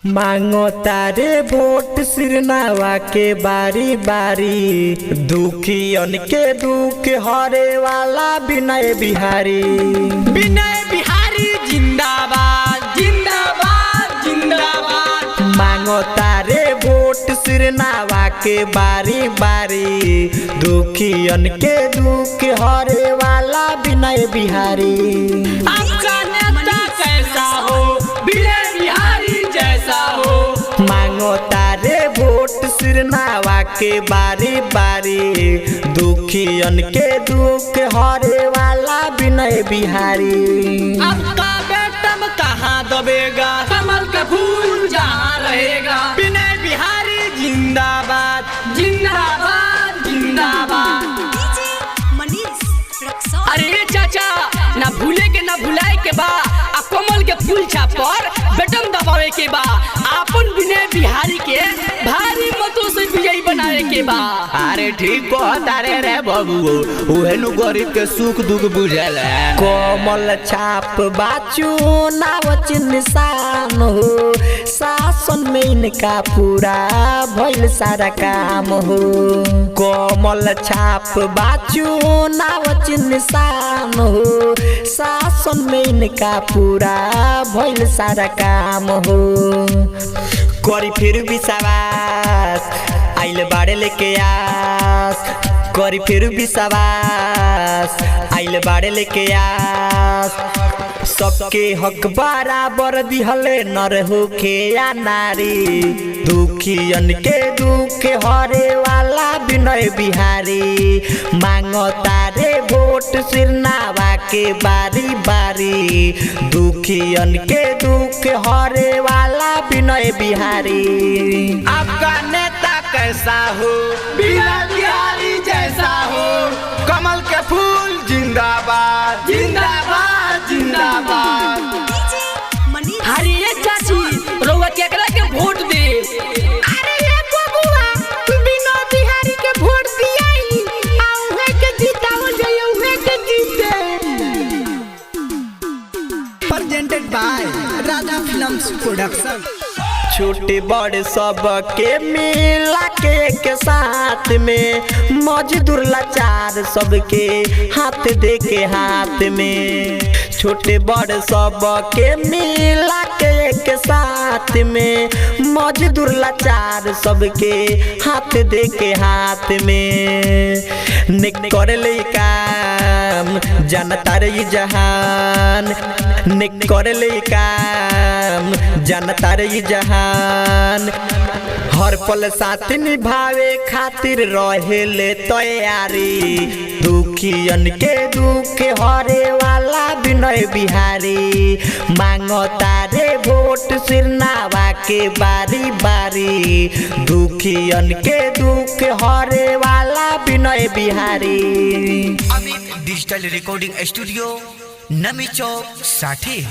मांगो तारे वोट सिरनावा के बारी बारी, दुखियन के दुख हरे वाला विनय बिहारी। विनय बिहारी जिंदाबाद जिंदाबाद जिंदाबाद। मांगो तारे वोट सिरनावा के बारी बारी, दुखियन के दुख हरे वाला विनय बिहारी। आपका नेता कैसा हो, विनय बिहारी जैसा हो। मांगो तारे वोट सिरनावा के बारी बारी, दुखियन के दुख हरे वाला विनय बिहारी। आपका बेटम कहाँ दबेगा, कमल का फूल जहाँ रहेगा। विनय बिहारी जिंदाबाद जिंदाबाद जिंदाबाद। अरे चाचा ना भूले के ना भुलाए के बा, आ कमल के फूल छाप पर बटन दबावे के बा। आपन विनय बिहारी के भारी मतों से विजयी बनावे के बा। अरे ठीक कहतारे रे बाबू, उहेनु गरीब के सुख दुख बुझेला। कमल छाप बाचू नावच निशान हो, शासन में इनका पूरा भइल सारा काम हो। कमल छाप बाचू नावच निशान हो, शासन में इनका पूरा भइल सारा काम हो। करी फिर विश्वास आइल बाड़े लेके आस, करी फिर विश्वास आइल बाड़े लेके आस। सबके हक बराबर दिहले नर होके या नारी, दुखियन के दुख हरे वाला विनय बिहारी। मांगो तारे वोट सिरनावा के बारी बारी, दुखियन के दुख हरे वाला विनय बिहारी। आपका नेता कैसा हो, विनय बिहारी जैसा हो। कमल के फूल जिंदाबाद जिंदाबाद जिंदाबाद। हरिये चाची रउआ केकरा के वोट दे। अरे ये बबुआ विनय बिहारी के वोट दियाई, आ उहे के जिताओ जाई, उहे के जीते। Presented by Radha films production. छोटे बड़े सब के मिला के साथ में, मजदूर लाचार सबके हाथ दे के हाथ में। छोटे बड़े सब के मिला के साथ में, मजदूर लाचार सबके हाथ दे के हाथ में। निक कर ले काम जानता रे जहान, निक कर ले काम जानता रे जहान। हर पल साथ निभावे खातिर रहेले तैयारी, दुखियन के दुख हरे वाला विनय बिहारी। मांगो तारे वोट सिरनावा के बारी बारी, दुखियन के दुख हरे वाला Vinay Bihari. Amit digital recording studio, Nami Chowk, साठी।